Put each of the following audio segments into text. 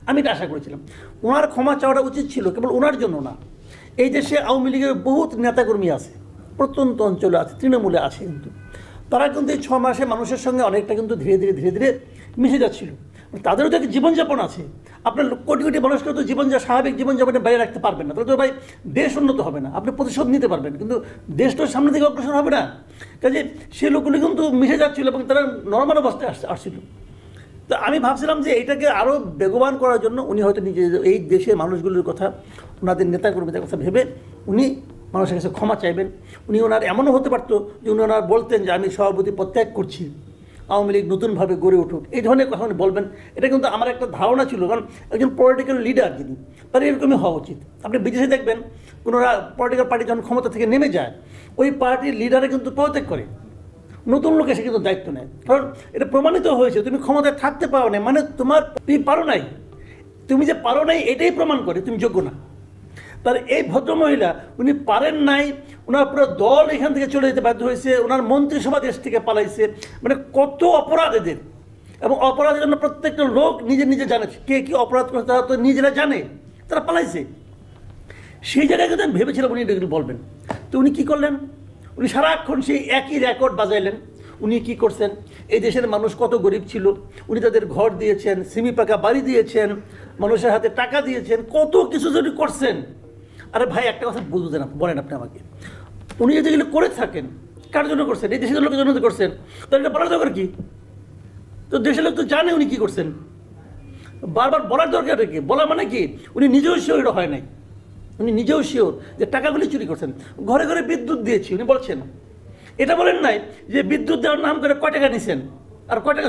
আমি এটা আশা করেছিলাম। ওনার ক্ষমা চাওয়াটা উচিত ছিল, কেবল ওনার জন্য না। এই দেশে আওয়ামী লীগের বহুত নেতাকর্মী আছে, প্রত্যন্ত অঞ্চলে আছে, তৃণমূলে আছে, কিন্তু তারা কিন্তু এই 6 মাসে মানুষের সঙ্গে অনেকটা কিন্তু ধীরে ধীরে মিশে যাচ্ছিল। তাদেরও তো একটা জীবনযাপন আছে। আপনার কোটি কোটি মানুষকে তো স্বাভাবিক জীবনযাপনের বাইরে রাখতে পারবেন না, তাহলে তো ভাই দেশ উন্নত হবে না। আপনি প্রতিশোধ নিতে পারবেন, কিন্তু দেশ তো সামনে থেকে অগ্রসর হবে না। কাজে সে লোকগুলি কিন্তু মিশে যাচ্ছিল এবং তারা নর্মাল অবস্থায় আসছিল। তো আমি ভাবছিলাম যে এইটাকে আরও বেগবান করার জন্য উনি হয়তো নিজে এই দেশের মানুষগুলোর কথা, ওনাদের নেতাকর্মীদের কথা ভেবে উনি মানুষের কাছে ক্ষমা চাইবেন। উনি ওনার এমনও হতে পারতো যে উনি ওনার বলতেন যে আমি সভাপতি পদত্যাগ করছি, আওয়ামী লীগ নতুনভাবে গড়ে উঠুক, এই ধরনের কথা উনি বলবেন। এটা কিন্তু আমার একটা ধারণা ছিল, কারণ একজন পলিটিক্যাল লিডার যিনি, তার এরকমই হওয়া উচিত। আপনি বিদেশে দেখবেন কোনো পলিটিক্যাল পার্টি যখন ক্ষমতা থেকে নেমে যায়, ওই পার্টির লিডারে কিন্তু পদত্যাগ করে, নতুন লোক এসে কিন্তু দায়িত্ব নেয়। কারণ এটা প্রমাণিত হয়েছে, তুমি ক্ষমতায় থাকতে পারো না মানে তুমি পারো নাই, তুমি যে পারো নাই এটাই প্রমাণ করে তুমি যোগ্য না। তার এই ভদ্রমহিলা উনি পারেন নাই, ওনার পুরো দল এখান থেকে চলে যেতে বাধ্য হয়েছে, ওনার মন্ত্রিসভা দেশ থেকে পালাইছে, মানে কত অপরাধ এদের। এবং অপরাধের জন্য প্রত্যেকটা লোক নিজে জানে কে কী অপরাধ করছে, তারা তো নিজেরা জানে, তারা পালাইছে। সেই জায়গায় কিন্তু আমি ভেবেছিলাম উনি এগুলো বলবেন। তো উনি কী করলেন? উনি সারাক্ষণ সেই একই রেকর্ড বাজাইলেন। উনি কি করছেন, এই দেশের মানুষ কত গরিব ছিল, উনি তাদের ঘর দিয়েছেন, সিমি পাকা বাড়ি দিয়েছেন, মানুষের হাতে টাকা দিয়েছেন, কত কিছু যদি করছেন। আরে ভাই একটা কথা বুঝবেন, বলেন আপনি আমাকে, উনি যদি এগুলো করে থাকেন কার জন্য করছেন? এই দেশের লোকের জন্য তো করছেন, তো এটা বলার দরকার কি? তো দেশের লোক তো জানে উনি কী করছেন, বারবার বলার দরকার কি? বলা মানে কি? উনি নিজেও শিওর এটা হয় নাই, উনি নিজেও শিওর যে টাকাগুলি চুরি করছেন। ঘরে ঘরে বিদ্যুৎ দিয়েছি উনি বলছেন, এটা বলেন নাই যে বিদ্যুৎ দেওয়ার নাম করে কয় টাকা নিছেন আর কয় টাকা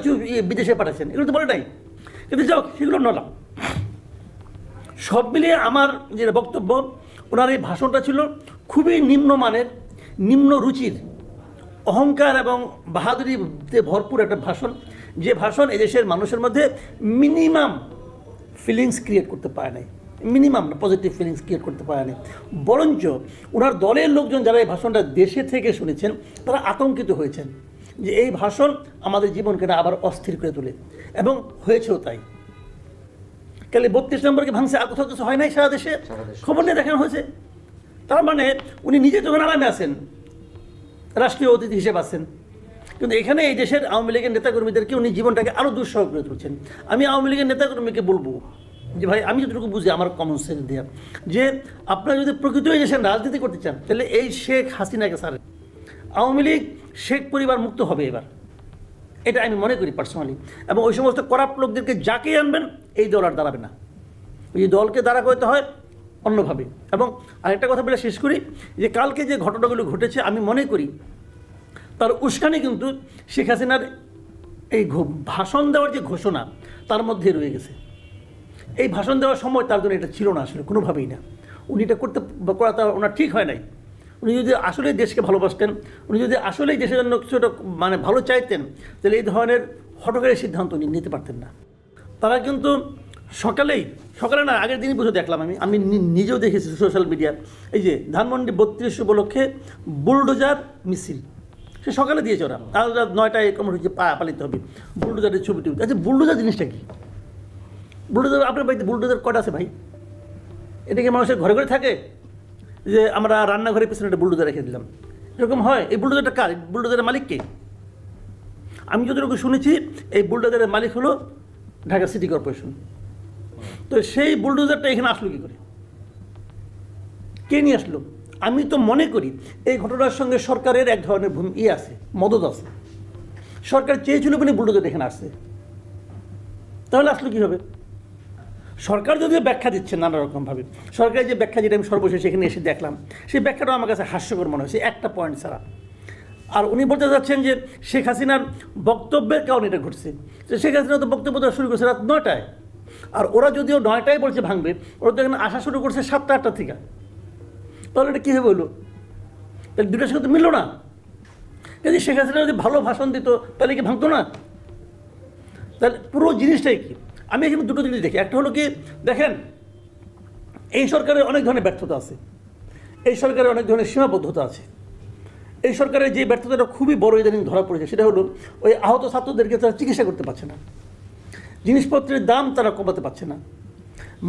বিদেশে পাঠাচ্ছেন, এগুলো তো বলে নাই। কিন্তু যাও, সেগুলো নলাম। সব মিলিয়ে আমার যে বক্তব্য, ওনার এই ভাষণটা ছিল খুবই নিম্নমানের, নিম্ন রুচির, অহংকার এবং বাহাদুরিতে ভরপুর একটা ভাষণ, যে ভাষণ এদেশের মানুষের মধ্যে মিনিমাম ফিলিংস ক্রিয়েট করতে পারে নাই, মিনিমাম পজিটিভ ফিলিংস ক্রিয়েট করতে পারে নাই। বরঞ্চ ওনার দলের লোকজন যারা এই ভাষণটা দেশে থেকে শুনেছেন তারা আতঙ্কিত হয়েছেন যে এই ভাষণ আমাদের জীবনকে না আবার অস্থির করে তোলে, এবং হয়েছেও তাই। কালে 32 নম্বরকে ভাঙছে, আর কোথাও কিছু হয় নাই সারা দেশে, খবর নিয়ে দেখানো হয়েছে। তার মানে উনি নিজে যখন আরামে আছেন, রাষ্ট্রীয় অতিথি হিসেবে আছেন, কিন্তু এখানে এই দেশের আওয়ামী লীগের নেতাকর্মীদেরকে উনি জীবনটাকে আরও দুঃসহ করে তুলছেন। আমি আওয়ামী লীগের নেতাকর্মীকে বলবো যে ভাই, আমি যতটুকু বুঝি আমার কমন সেন্স দেওয়া, যে আপনারা যদি প্রকৃত এই দেশের রাজনীতি করতে চান তাহলে এই শেখ হাসিনাকে ছাড়েন। আওয়ামী লীগ শেখ পরিবার মুক্ত হবে এবার, এটা আমি মনে করি পার্সোনালি। এবং ওই সমস্ত করাপ্ট লোকদেরকে যাকে আনবেন এই দল আর দাঁড়াবে না, ওই দলকে দাঁড়া করতে হয় অন্যভাবে। এবং আরেকটা কথা বলে শেষ করি, যে কালকে যে ঘটনাগুলো ঘটেছে আমি মনে করি তার উস্কানি কিন্তু শেখ হাসিনার এই ভাষণ দেওয়ার যে ঘোষণা তার মধ্যে রয়ে গেছে। এই ভাষণ দেওয়ার সময় তার জন্য এটা ছিল না, আসলে কোনোভাবেই না। উনি এটা করা ওনার ঠিক হয় নাই। উনি যদি আসলেই দেশকে ভালোবাসতেন, উনি যদি আসলেই দেশের জন্য কিছুটা মানে ভালো চাইতেন, তাহলে এই ধরনের হঠকারী সিদ্ধান্ত উনি নিতে পারতেন না। তারা কিন্তু সকালে না, আগের দিনই বুঝে দেখলাম, আমি নিজেও দেখেছি সোশ্যাল মিডিয়া, এই যে ধানমন্ডি 32 উপলক্ষে বুলডোজার মিছিল সে সকালে দিয়েছে ওরা, আর 9টায় কর্মসূচি পালিত হবে, বুলডোজারের ছবি টবি। আচ্ছা, বুলডোজার জিনিসটা কি? বুলডোজার আপনার বাড়িতে বুলডোজার কটা আছে ভাই? এটা কি মানুষের ঘরে ঘরে থাকে যে আমরা রান্নাঘরের পিছনে একটা বুলডোজার রেখে দিলাম, এরকম হয়? এই বুলডোজারটা কার? বুলডোজারের মালিক কে? আমি যতটুকু শুনেছি এই বুলডোজারের মালিক হলো ঢাকা সিটি কর্পোরেশন। তো সেই বুলডোজারটা এখানে আসলো কী করে, কে নিয়ে আসলো? আমি তো মনে করি এই ঘটনার সঙ্গে সরকারের এক ধরনের আছে, মদত আছে। সরকার চেয়েছিল বলে বুলডোজার এখানে আসছে, তাহলে আসলো কীভাবে? সরকার যদিও ব্যাখ্যা দিচ্ছে নানা রকমভাবে, সরকারের যে ব্যাখ্যা, যেটা আমি সর্বশেষ এখানে এসে দেখলাম, সেই ব্যাখ্যাটাও আমার কাছে হাস্যকর মনে হয়েছে, একটা পয়েন্ট ছাড়া। আর উনি বলতে যাচ্ছেন যে শেখ হাসিনার বক্তব্যের কারণে এটা ঘটছে। তো শেখ হাসিনা তো বক্তব্য দেওয়া শুরু করছে রাত 9টায়, আর ওরা যদিও 9টায় বলছে ভাঙবে, ওরা তো এখানে আসা শুরু করছে 7টা-8টা থেকে। তাহলে এটা কীভাবে হলো? তাহলে দুটোর সঙ্গে তো মিলল না। যদি শেখ হাসিনা যদি ভালো ভাষণ দিত তাহলে কি ভাঙতো না? তাহলে পুরো জিনিসটাই কি? আমি এখানে দুটো জিনিস দেখি। একটা হলো কি, দেখেন এই সরকারের অনেক ধরনের ব্যর্থতা আছে, এই সরকারের অনেক ধরনের সীমাবদ্ধতা আছে। এই সরকারের যে ব্যর্থতাটা খুবই বড় ইদানিং ধরা পড়েছে, সেটা হলো ওই আহত ছাত্রদেরকে তারা চিকিৎসা করতে পারছে না, জিনিসপত্রের দাম তারা কমাতে পারছে না,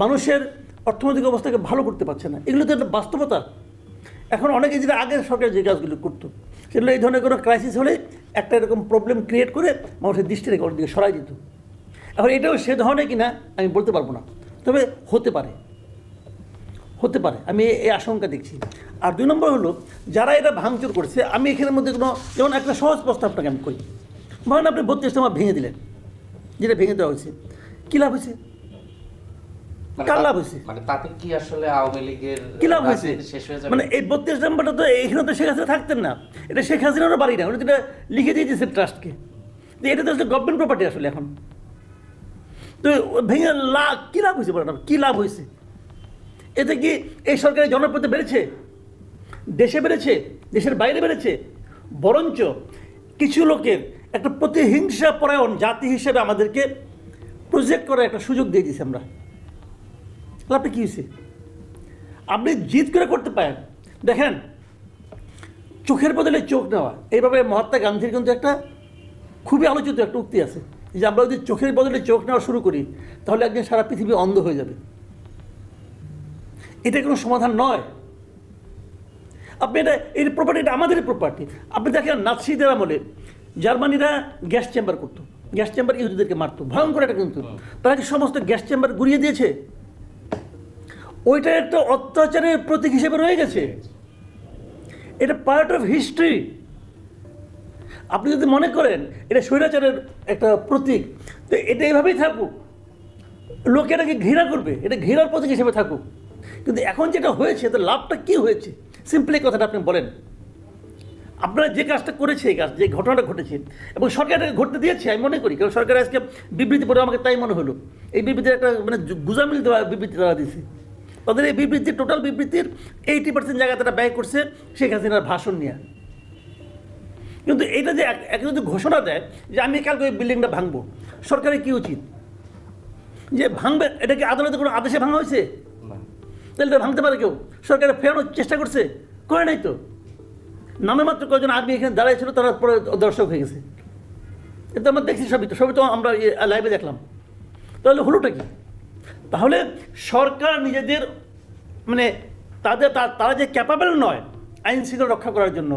মানুষের অর্থনৈতিক অবস্থাকে ভালো করতে পারছে না, এগুলো তো একটা বাস্তবতা। এখন অনেকে যেটা আগের সরকার যে কাজগুলো করতো সেগুলো এই ধরনের কোনো ক্রাইসিস হলে একটা এরকম প্রবলেম ক্রিয়েট করে মানুষের দৃষ্টি রেখে ওর দিকে সরাই দিত। এখন এটাও সে ধরনের কিনা আমি বলতে পারবো না, তবে হতে পারে, আমি এই আশঙ্কা দেখছি। আর 2 নম্বর হলো যারা এটা ভাঙচুর করছে, আমি এখানের মধ্যে কোনো, যেমন একটা সহজ প্রস্তাব আপনাকে আমি করি, ধরেন আপনি 32টা মাপ ভেঙে দিলেন, যেটা ভেঙে দেওয়া হয়েছে, কী লাভ হয়েছে? কার লাভ হয়েছে? মানে তাতে কি আসলে আওয়ামী লীগের কি লাভ হয়েছে? শেষ হয়ে যাবে? মানে এই 32 নম্বরটা তো এখানে তো শেখ হাসিনা থাকতেন না, এটা শেখ হাসিনারও বাড়ি না, ওটা যেটা লিখে দিয়ে দিয়েছে ট্রাস্টকে, তো এটা তো আসলে গভর্নমেন্ট প্রপার্টি আসলে এখন। তো ভেঙে কী লাভ হয়েছে বলেন, কী লাভ হয়েছে? এতে কি এই সরকারের জনপ্রিয়তা বেড়েছে? দেশে বেড়েছে? দেশের বাইরে বেড়েছে? বরঞ্চ কিছু লোকের একটা প্রতিহিংসা পরায়ণ জাতি হিসেবে আমাদেরকে প্রজেক্ট করার একটা সুযোগ দিয়ে দিয়েছি আমরা। লাভটা কী হয়েছে? আপনি জিদ করে করতে পারেন। দেখেন, চোখের বদলে চোখ নেওয়া, এইভাবে মহাত্মা গান্ধীর কিন্তু একটা খুবই আলোচিত একটা উক্তি আছে যে আমরা যদি চোখের বদলে চোখ নেওয়া শুরু করি তাহলে একদিন সারা পৃথিবী অন্ধ হয়ে যাবে। এটা কোনো সমাধান নয়। আপনি এই প্রপার্টি, এটা আমাদেরই প্রপার্টি। আপনি দেখেন নাৎসিদের আমলে জার্মানিরা গ্যাস চেম্বার করতো, গ্যাস চেম্বার ইহুদিদেরকে মারতো, ভয়ঙ্কর এটা কিন্তু। তারা কি সমস্ত গ্যাস চেম্বার গুড়িয়ে দিয়েছে? ওইটা একটা অত্যাচারের প্রতীক হিসেবে রয়ে গেছে, এটা পার্ট অফ হিস্ট্রি। আপনি যদি মনে করেন এটা স্বৈরাচারের একটা প্রতীক, তো এটা এইভাবেই থাকুক, লোকে এটাকে ঘৃণা করবে, এটা ঘৃণার প্রতীক হিসেবে থাকুক। কিন্তু এখন যেটা হয়েছে, তো লাভটা কী হয়েছে? সিম্পলি কথাটা আপনি বলেন। আপনারা যে কাজটা করেছে, এই কাজ, যে ঘটনাটা ঘটেছে, এবং সরকার এটাকে ঘটতে দিয়েছে আমি মনে করি, কারণ সরকার আজকে বিবৃতি পড়ে আমাকে তাই মনে হলো, এই বিবৃতির একটা মানে গুজামিল দেওয়া বিবৃতি দেওয়া দিয়েছে। তাদের এই বিবৃতির, টোটাল বিবৃতির 80% জায়গা তারা ব্যয় করছে শেখ হাসিনার ভাষণ নিয়ে। কিন্তু এটা যে একটা যদি ঘোষণা দেয় যে আমি কালকে ওই বিল্ডিংটা ভাঙবো, সরকারের কী উচিত? যে ভাঙবে, এটা কি আদালতে কোনো আদেশে ভাঙা হয়েছে? তাহলে এটা ভাঙতে পারে কেউ? সরকারের ফেরানোর চেষ্টা করছে? করে নাই তো। নামে মাত্র কয়েকজন আর্মি এখানে দাঁড়াইছিল, তারা পরে দর্শক হয়ে গেছে। এটা আমরা দেখছি, সবই তো আমরা লাইভে দেখলাম। তাহলে হলোটা কি? তাহলে সরকার নিজেদের মানে তারা যে ক্যাপাবেল নয় আইন শৃঙ্খলা রক্ষা করার জন্য,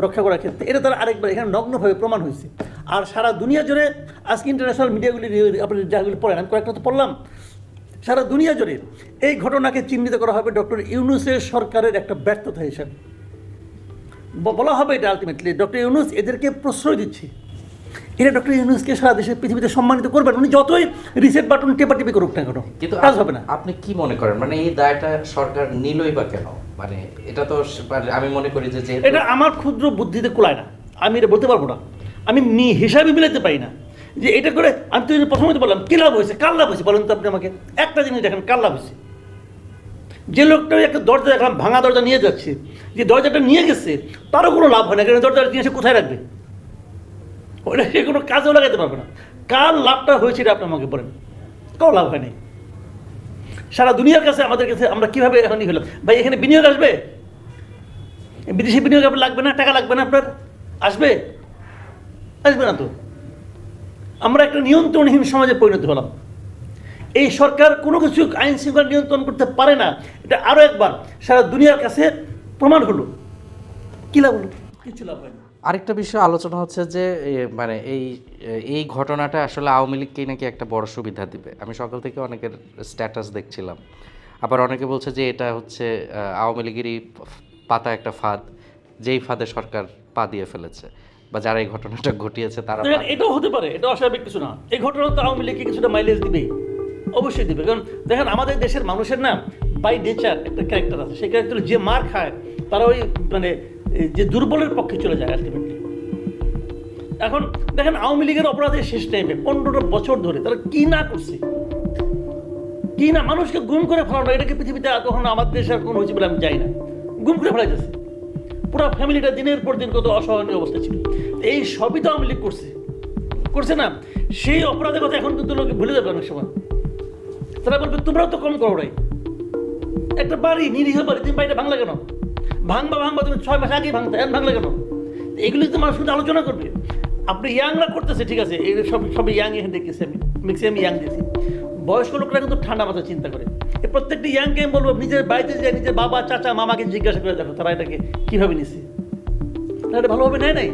রক্ষা করার ক্ষেত্রে, এটা তারা আরেকবার এখানে নগ্নভাবে প্রমাণ হয়েছে। আর সারা দুনিয়া জুড়ে আজকে ইন্টারন্যাশনাল মিডিয়াগুলি আপনি যাগুলি পড়েন, আমি কয়েকটা তো পড়লাম, সারা দুনিয়া জুড়ে এই ঘটনাকে চিহ্নিত করা হবে ডক্টর ইউনূসের সরকারের একটা ব্যর্থতা হিসাবে। বলা হবে এটা আলটিমেটলি ডক্টর ইউনূস এদেরকে প্রশ্রয় দিচ্ছে। এটা ডক্টর ইউনূসকে সারা দেশের পৃথিবীতে সম্মানিত করবেন, উনি যতই রিসেট বাটন টেপাটিপি করুক না কেন, কিন্তু কাজ হবে না। আপনি কি মনে করেন, মানে এই দায়টা সরকার নিলই বা কেন? মানে এটা তো আমি মনে করি যে এটা আমার ক্ষুদ্র বুদ্ধিতে কুলায় না, আমি এটা বলতে পারবো না, আমি হিসাবে মিলাতে পারি না যে এটা করে। আমি তো প্রথমে বললাম কী লাভ হয়েছে, কার লাভ হয়েছে বলেন তো আপনি আমাকে? একটা জিনিস দেখেন, কার লাভ হয়েছে? যে লোকটা একটা দরজা দেখলাম, ভাঙা দরজা নিয়ে যাচ্ছে, যে দরজাটা নিয়ে গেছে তারও কোনো লাভ হয় না, কারণ দরজাটা নিয়ে এসে কোথায় রাখবে? ওটা সে কোনো কাজেও লাগাতে পারবে না। কার লাভটা হয়েছে এটা আপনি আমাকে বলেন? কারো লাভ হয়নি। সারা দুনিয়ার কাছে, আমাদের কাছে আমরা কীভাবে এখন হলাম? ভাই এখানে বিনিয়োগ আসবে, বিদেশি বিনিয়োগ আপনার লাগবে না, টাকা লাগবে না আপনার, আসবে না তো। আমরা একটা নিয়ন্ত্রণহীন সমাজে পরিণত হলাম। এই সরকার কোনো কিছু আইন শৃঙ্খলা নিয়ন্ত্রণ করতে পারে না, এটা আরও একবার সারা দুনিয়ার কাছে প্রমাণ হলো। কী লাভ হলো? কিছু লাভ হয়নি। আরেকটা বিষয় আলোচনা হচ্ছে যে মানে এই ঘটনাটা আসলে আওয়ামী লীগকে নাকি একটা বড় সুবিধা দিবে। আমি সকাল থেকে অনেকের স্ট্যাটাস দেখছিলাম, আবার অনেকে বলছে যে এটা হচ্ছে আওয়ামী লীগেরই পাতা একটা ফাঁদ, যেই ফাঁদে সরকার পা দিয়ে ফেলেছে, বা যারা এই ঘটনাটা ঘটিয়েছে তারা। এটাও হতে পারে, এটা অস্বাভাবিক কিছু না। এই ঘটনা তো আওয়ামী লীগকে কিছুটা মাইলেজ দিবেই, অবশ্যই দিবে। কারণ দেখেন আমাদের দেশের মানুষের না বাই নেচার একটা ক্যারেক্টার আছে, সেই ক্যারেক্টার যে মার খায় তারা ওই মানে যে দুর্বলের পক্ষে চলে যায় আলটিমেটলি। এখন দেখেন আওয়ামী লীগের অপরাধের শেষ টাইমে 15 বছর ধরে তারা কি না করছে, কি না মানুষকে গুম করে ফেলানো, এটাকে পৃথিবীতে কখনো আমাদের দেশে কোনো হয়েছে বলে আমি যাই না। গুম করে ফেলাইতেছে পুরো ফ্যামিলিটা, দিনের পর দিন কত অসহনীয় অবস্থা ছিল। এই সবই তো আওয়ামী লীগ করছে না। সেই অপরাধের কথা এখন কিন্তু লোকে ভুলে যাবে অনেক সময়। তারা বলবে তোমরাও তো কম করো নাই, একটা বাড়ি, নিরীহ বাড়ি, তুমি বাড়িটা ভাঙলা কেন? ভাঙবা তুমি 6 মাস আগেই ভাঙতে, এখন ভাঙলা কেন? এগুলি তো মানুষ কিন্তু আলোচনা করবে। আপনি ইয়াংরা করতেছে, ঠিক আছে, এই সব ইয়াং এখানে দেখতেছি, আমি ম্যাক্সিমাম ইয়াং দিয়েছি। বয়স্ক লোকরা কিন্তু ঠান্ডা মাথায় চিন্তা করে। এই প্রত্যেকটি ইয়াংকে আমি বলবো নিজের বাড়িতে যে নিজের বাবা চাচা মামাকে জিজ্ঞাসা করে দেখো তারা এটাকে কীভাবে নিছে, তারা এটা ভালোভাবে নেয় নাই।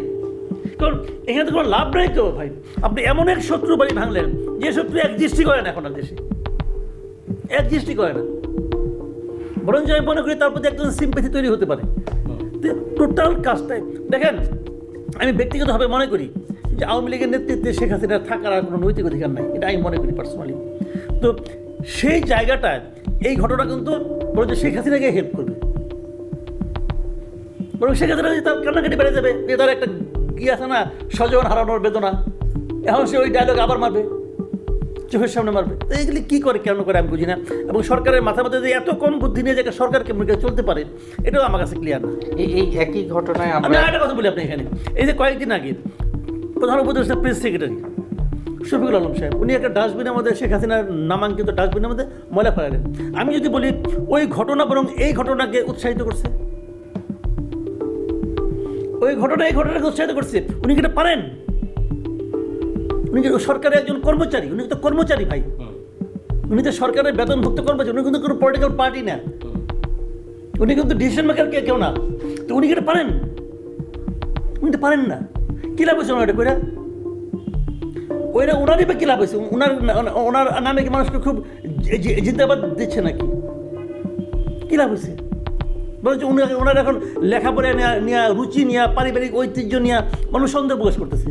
কারণ এখানে তো কোনো লাভ নাই তো ভাই। আপনি এমন এক শত্রু বাড়ি ভাঙলেন যে শত্রু একজিস্টই করে না এখন আর দেশে, একজিস্টই করে না। বরং আমি মনে করি তার প্রতি একজন সিম্প্যাথি তৈরি হতে পারে। টোটাল কাজটাই দেখেন, আমি ব্যক্তিগতভাবে মনে করি যে আওয়ামী লীগের নেতৃত্বে শেখ হাসিনার থাকার আর কোনো নৈতিক অধিকার নাই, এটা আমি মনে করি পার্সোনালি। তো সেই জায়গাটায় এই ঘটনা কিন্তু বরং শেখ হাসিনাকে হেল্প করবে, বরং শেখ হাসিনা তার কান্নাকাটি বেড়ে যাবে যে তার একটা কি আছে না স্বজন হারানোর বেদনা, এখন সে ওই ডায়লগ আবার মারবে, চোখের সামনে মারবে। তো এইগুলি কী করে কেন করে আমি বুঝি না। এবং সরকারের মাথার মধ্যে যে এত কম বুদ্ধি নিয়ে যে একটা সরকার কেমন চলতে পারে এটাও আমার কাছে ক্লিয়ার না। এই একই ঘটনায় আমি আরেকটা কথা বলি আপনি এখানে, এই যে কয়েকদিন আগে প্রধান উপদেষ্টা প্রেস সেক্রেটারি শফিকুল আলম সাহেব উনি একটা ডাস্টবিনের মধ্যে শেখ হাসিনার নামাঙ্কিত ডাস্টবিনের মধ্যে ময়লা ফেলালেন। আমি যদি বলি ওই ঘটনা বরং এই ঘটনাকে উৎসাহিত করছে, ওই ঘটনা এই ঘটনাকে উৎসাহিত করছে। উনি কি এটা পারেন? উনি যে সরকারের একজন কর্মচারী, উনি তো কর্মচারী ভাই, উনি তো সরকারের বেতনভুক্ত কর্মচারী, উনি কিন্তু কোনো পলিটিক্যাল পার্টি না, উনি কিন্তু ডিসিশন মেকার কেউ না। তো উনি কি এটা পারেন? উনি তো পারেন না। কী লাভ হয়েছে ওনার এটা কইরা? ওইটা ওনারই বা কী লাভ হয়েছে? ওনার নামে কি মানুষকে খুব জিন্দাবাদ দিচ্ছে নাকি? কী লাভ হয়েছে? বলছে ওনার এখন লেখাপড়া নিয়ে রুচি নিয়ে পারিবারিক ঐতিহ্য নিয়ে মানুষ সন্দেহ প্রকাশ করতেছে।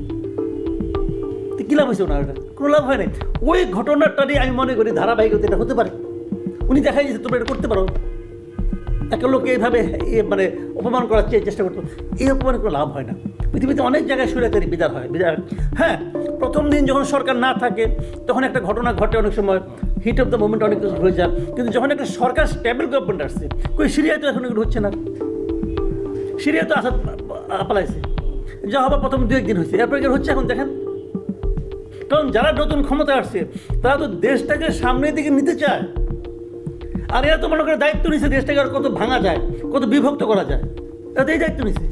তো কী লাভ হয়েছে ওনার? এটা কোনো লাভ হয় নাই। ওই ঘটনাটারই আমি মনে করি ধারাবাহিকতা এটা হতে পারে। উনি দেখাই দিয়েছে তোমরা এটা করতে পারো। একটা লোককে এইভাবে মানে অপমান করার চেষ্টা করতো, এই অপমানের কোনো লাভ হয় না। পৃথিবীতে অনেক জায়গায় স্বৈরাচারী বিদায় হয়। হ্যাঁ, প্রথম দিন যখন সরকার না থাকে তখন একটা ঘটনা ঘটে, অনেক সময় হিট অফ দ্য মোমেন্ট অনেক কিছু হয়ে যায়। কিন্তু যখন একটা সরকার স্টেবল গভর্নমেন্ট আসছে, কই সিরিয়ায় তো এখন এগুলো হচ্ছে না। সিরিয়া তো আসাদ পালাইছে, যা হবার প্রথম 2-1 দিন হয়েছে, এরপর এগুলো হচ্ছে এখন দেখেন। কারণ যারা নতুন ক্ষমতা আসছে তারা তো দেশটাকে সামনের দিকে নিতে চায়, আর এরা তো মনে করে দায়িত্ব নিছে দেশটাকে আর কত ভাঙা যায়, কত বিভক্ত করা যায়, এরা তো এই দায়িত্ব নিছে।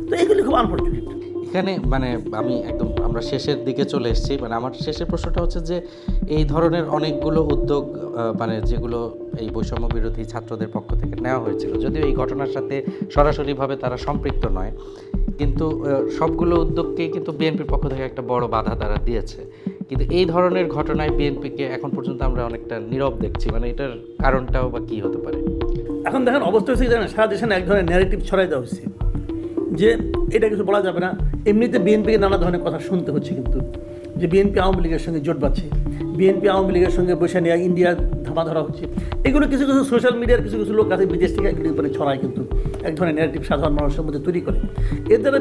তো এইগুলি খুব আনফর্চুনেট। এখানে মানে আমি একদম আমরা শেষের দিকে চলে এসেছি। মানে আমার শেষের প্রশ্নটা হচ্ছে যে এই ধরনের অনেকগুলো উদ্যোগ মানে যেগুলো এই বৈষম্য বিরোধী ছাত্রদের পক্ষ থেকে নেওয়া হয়েছিল, যদিও এই ঘটনার সাথে সরাসরিভাবে তারা সম্পৃক্ত নয়, কিন্তু সবগুলো উদ্যোগকেই কিন্তু বিএনপির পক্ষ থেকে একটা বড় বাধা তারা দিয়েছে। কিন্তু এই ধরনের ঘটনায় বিএনপিকে এখন পর্যন্ত আমরা অনেকটা নীরব দেখছি। মানে এটার কারণটাও বা কী হতে পারে? এখন দেখেন অবস্থা হচ্ছে জানেন, সারা দেশে এক ধরনের ন্যারেটিভ ছড়াই দেওয়া হচ্ছে যে এটা কিছু বলা যাবে না। এমনিতে বিএনপিকে নানা ধরনের কথা শুনতে হচ্ছে, কিন্তু যে বিএনপি আওয়ামী লীগের সঙ্গে জোট বাঁধছে, বিএনপি আওয়ামী লীগের সঙ্গে বসে নিয়ে ইন্ডিয়ার ধামা ধরা হচ্ছে, এগুলো কিছু কিছু সোশ্যাল মিডিয়ার কিছু কিছু লোক আছে বিদেশ থেকে এগুলির উপরে ছড়ায়, কিন্তু এক ধরনের ন্যারেটিভ সাধারণ মানুষের মধ্যে তৈরি করে। এর দ্বারা